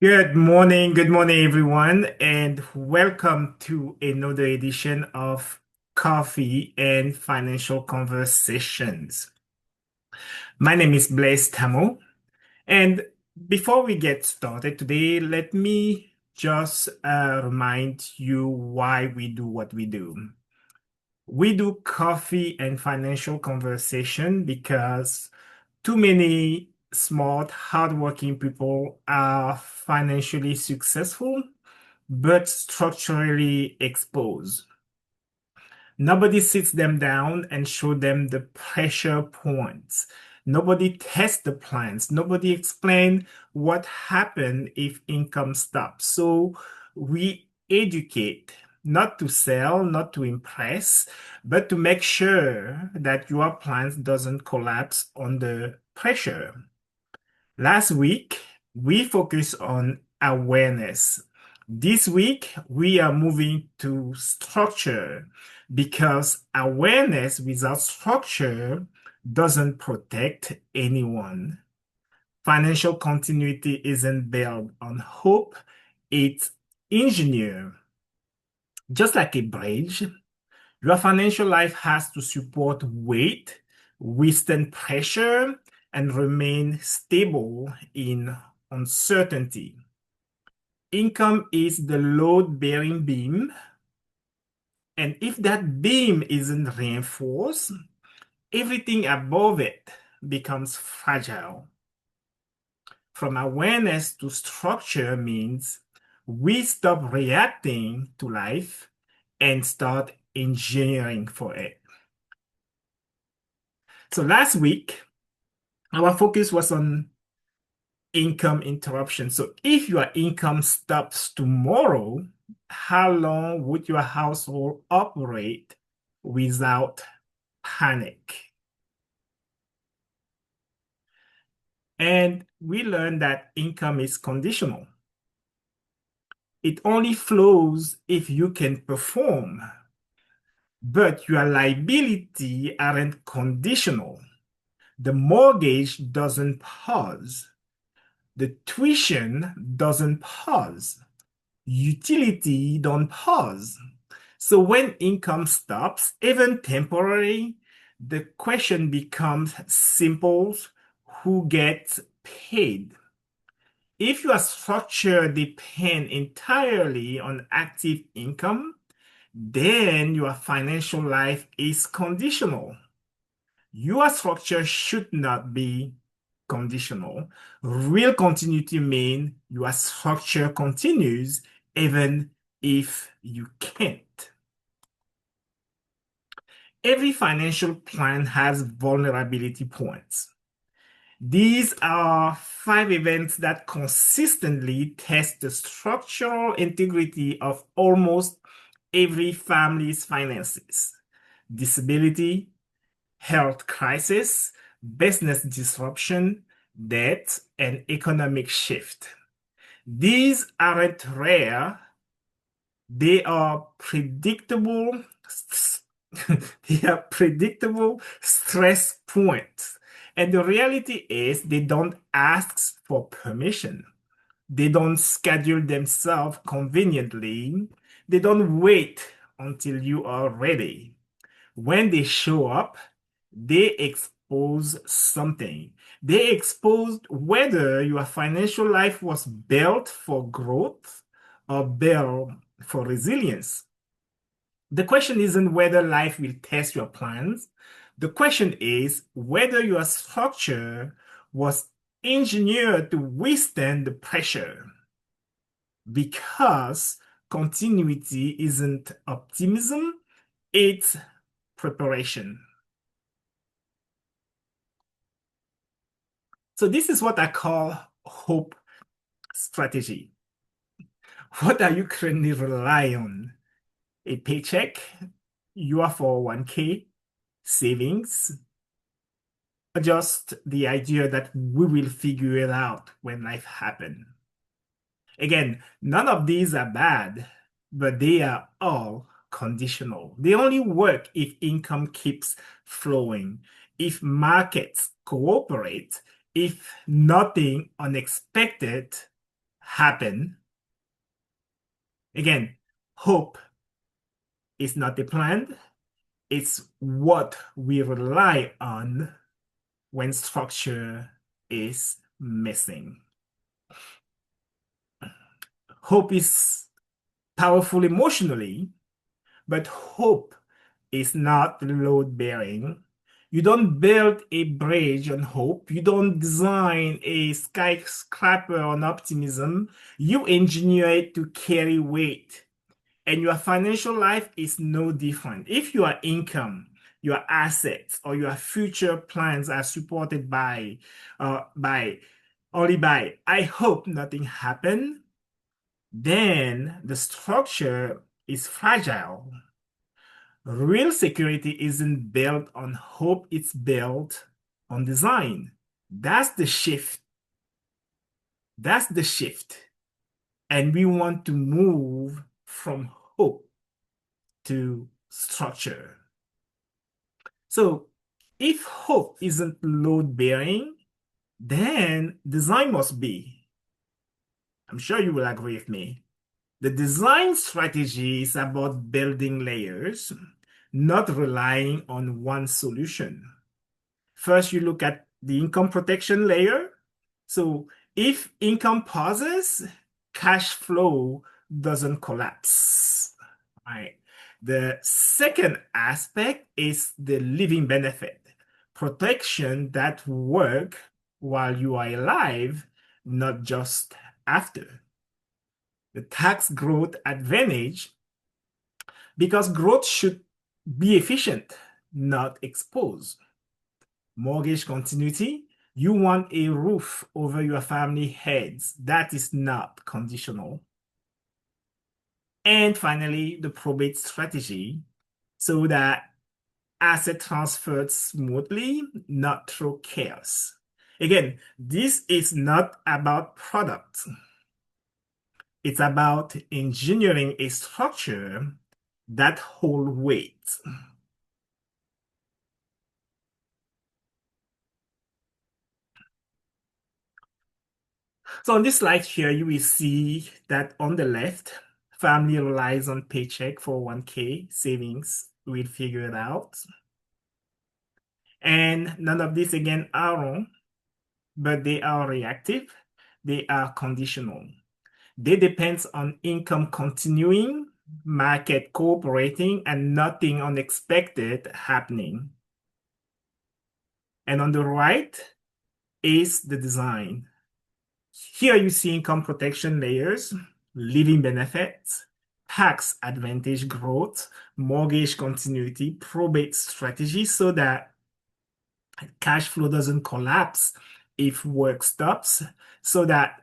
Good morning, everyone, and welcome to another edition of Coffee and Financial Conversations. My name is Blaise Tamo, and before we get started today, let me just remind you why we do what we do. We do coffee and financial conversation because too many smart, hardworking people are financially successful but structurally exposed. Nobody sits them down and show them the pressure points. Nobody tests the plans. Nobody explain what happens if income stops. So we educate, not to sell, not to impress, but to make sure that your plans doesn't collapse under pressure. Last week, we focused on awareness. This week, we are moving to structure because awareness without structure doesn't protect anyone. Financial continuity isn't built on hope, it's engineered. Just like a bridge, your financial life has to support weight, withstand pressure, and remain stable in uncertainty. Income is the load-bearing beam, and if that beam isn't reinforced, everything above it becomes fragile. From awareness to structure means we stop reacting to life and start engineering for it. So last week, our focus was on income interruption. So if your income stops tomorrow, how long would your household operate without panic? And we learned that income is conditional. It only flows if you can perform, but your liability aren't conditional. The mortgage doesn't pause. The tuition doesn't pause. Utility don't pause. So when income stops, even temporarily, the question becomes simple: who gets paid? If your structure depends entirely on active income, then your financial life is conditional. Your structure should not be conditional. Real continuity means your structure continues even if you can't. Every financial plan has vulnerability points. These are 5 events that consistently test the structural integrity of almost every family's finances: disability, health crisis, business disruption, debt, and economic shift. These aren't rare, they are predictable. They are predictable stress points. And the reality is they don't ask for permission. They don't schedule themselves conveniently. They don't wait until you are ready. When they show up, they expose something. They exposed whether your financial life was built for growth or built for resilience. The question isn't whether life will test your plans. The question is whether your structure was engineered to withstand the pressure. Because continuity isn't optimism, it's preparation. So this is what I call hope strategy. What are you currently relying on? A paycheck, your 401k, savings, or just the idea that we will figure it out when life happens? Again, none of these are bad, but they are all conditional. They only work if income keeps flowing, if markets cooperate, if nothing unexpected happen. Again, hope is not a plan. It's what we rely on when structure is missing. Hope is powerful emotionally, but hope is not load bearing. You don't build a bridge on hope. You don't design a skyscraper on optimism. You engineer it to carry weight. And your financial life is no different. If your income, your assets, or your future plans are supported by only by I hope nothing happen, then the structure is fragile. Real security isn't built on hope, it's built on design. That's the shift. That's the shift. And we want to move from hope to structure. So if hope isn't load bearing, then design must be. I'm sure you will agree with me. The design strategy is about building layers, not relying on one solution. First, you look at the income protection layer. So if income pauses, cash flow doesn't collapse. Right. The second aspect is the living benefit, protection that work while you are alive, not just after. The tax growth advantage, because growth should be efficient, not exposed. Mortgage continuity, you want a roof over your family heads. That is not conditional. And finally, the probate strategy, so that asset transferred smoothly, not through chaos. Again, this is not about product. It's about engineering a structure that hold weight. So on this slide here, you will see that on the left, family relies on paycheck for 1K savings. We'll figure it out. And none of this again are wrong, but they are reactive. They are conditional. They depend on income continuing, market cooperating, and nothing unexpected happening. And on the right is the design. Here you see income protection layers, living benefits, tax advantage growth, mortgage continuity, probate strategy so that cash flow doesn't collapse if work stops, so that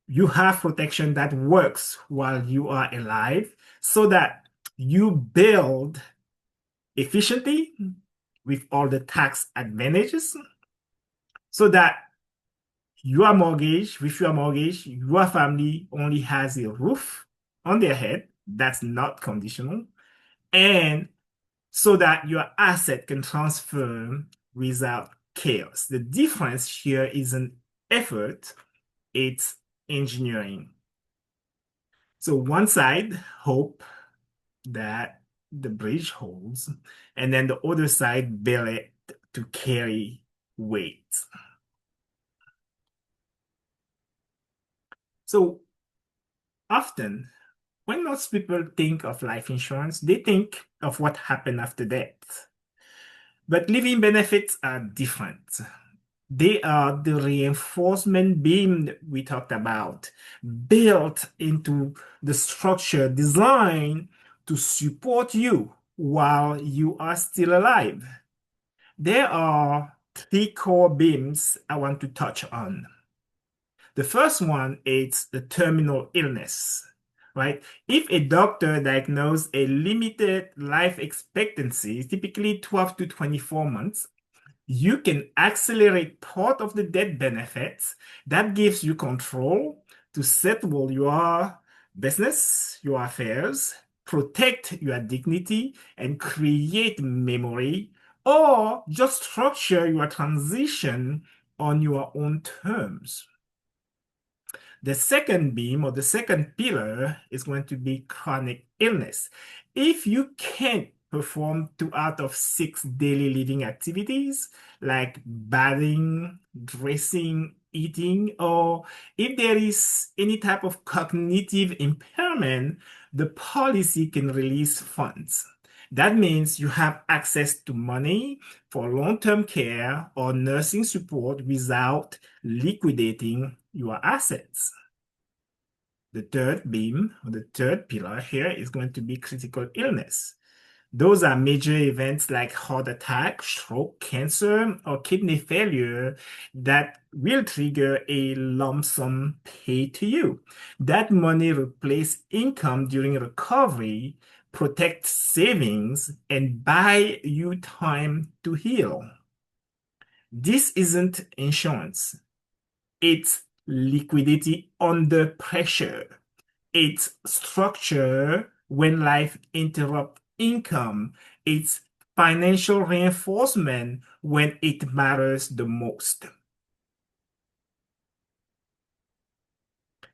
you have protection that works while you are alive, so that you build efficiently with all the tax advantages, so that with your mortgage, your family only has a roof on their head. That's not conditional. And so that your asset can transfer without chaos. The difference here isn't effort, it's engineering. So one side, hope that the bridge holds, and then the other side, build it to carry weight. So often, when most people think of life insurance, they think of what happened after death. But living benefits are different. They are the reinforcement beam that we talked about, built into the structure designed to support you while you are still alive. There are three core beams I want to touch on. The first one is the terminal illness, right? If a doctor diagnoses a limited life expectancy, typically 12 to 24 months, you can accelerate part of the death benefits. That gives you control to settle your business, your affairs, protect your dignity, and create memory, or just structure your transition on your own terms. The second beam or the second pillar is going to be chronic illness. If you can't perform 2 out of 6 daily living activities like bathing, dressing, eating, or if there is any type of cognitive impairment, the policy can release funds. That means you have access to money for long-term care or nursing support without liquidating your assets. The third beam, or the third pillar here, is going to be critical illness. Those are major events like heart attack, stroke, cancer, or kidney failure that will trigger a lump sum paid to you. That money replaces income during recovery, protects savings, and buy you time to heal. This isn't insurance. It's liquidity under pressure. It's structure when life interrupts income. It's financial reinforcement when it matters the most.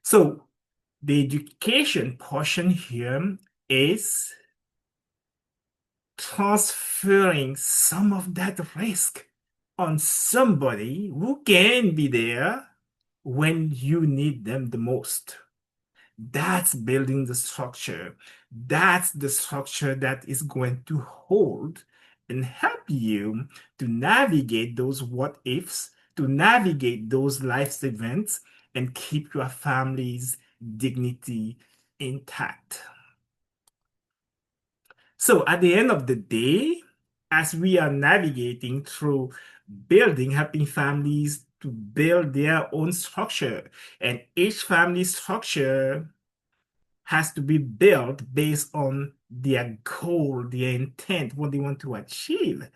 So the education portion here is transferring some of that risk on somebody who can be there when you need them the most. That's building the structure. That's the structure that is going to hold and help you to navigate those what ifs, to navigate those life events, and keep your family's dignity intact. So at the end of the day, as we are navigating through building, helping families to build their own structure, and each family structure has to be built based on their goal, their intent, what they want to achieve.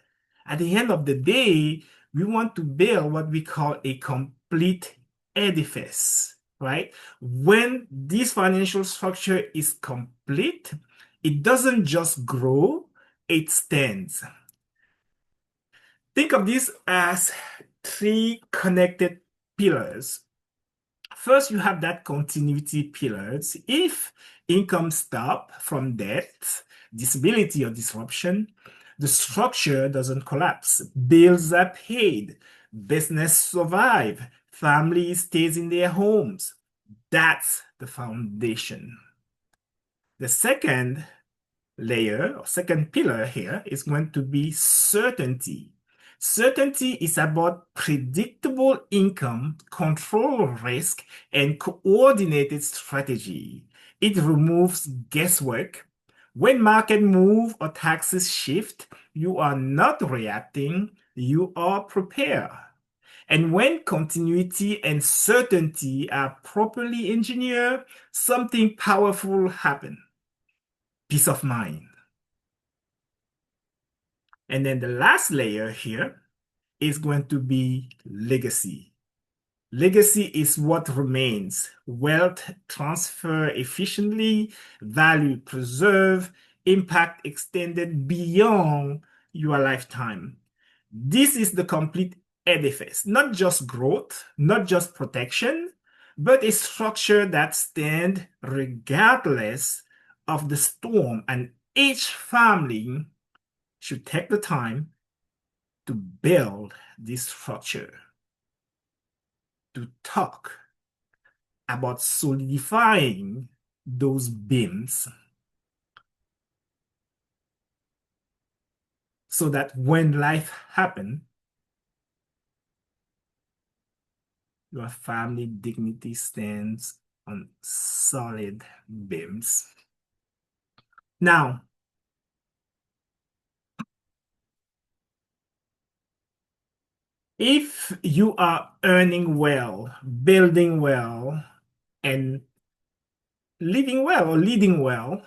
At the end of the day, we want to build what we call a complete edifice, right? When this financial structure is complete, it doesn't just grow, it stands. Think of this as 3 connected pillars. First, you have that continuity pillars. If income stop from death, disability, or disruption, the structure doesn't collapse. Bills are paid, business survive, family stays in their homes. That's the foundation. The second layer or second pillar here is going to be certainty. Certainty is about predictable income, control of risk, and coordinated strategy. It removes guesswork. When market move or taxes shift, you are not reacting, you are prepared. And when continuity and certainty are properly engineered, something powerful happens. Peace of mind. And then the last layer here is going to be legacy. Legacy is what remains. Wealth transfer efficiently, value preserved, impact extended beyond your lifetime. This is the complete edifice, not just growth, not just protection, but a structure that stands regardless of the storm. And each family should take the time to build this structure, to talk about solidifying those beams so that when life happens, your family dignity stands on solid beams. Now, if you are earning well, building well, and living well or leading well,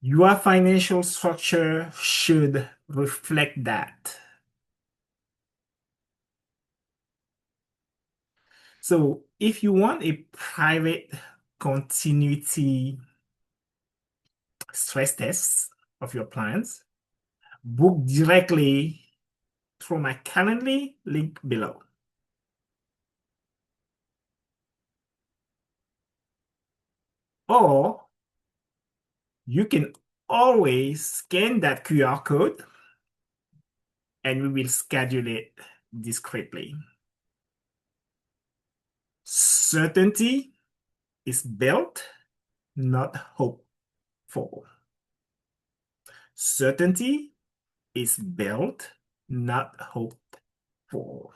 your financial structure should reflect that. So if you want a private continuity stress test of your plans, book directly through my Calendly link below. Or you can always scan that QR code and we will schedule it discreetly. Certainty is built, not hoped for. Certainty is built, not hoped for.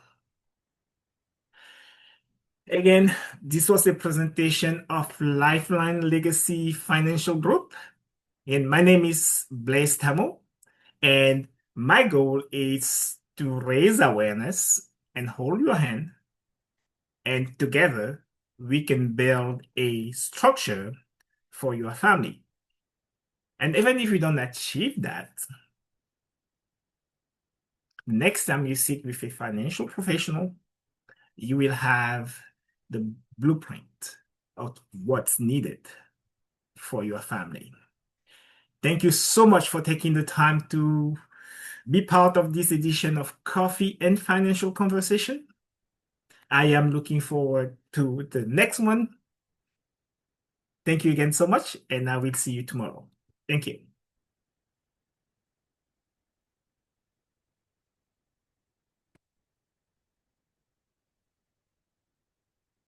Again, this was a presentation of Lifeline Legacy Financial Group. And my name is Blaise Tamo. And my goal is to raise awareness and hold your hand. And together, we can build a structure for your family. And even if we don't achieve that, next time you sit with a financial professional, you will have the blueprint of what's needed for your family. Thank you so much for taking the time to be part of this edition of Coffee and Financial Conversation. I am looking forward to the next one. Thank you again so much, and I will see you tomorrow. Thank you.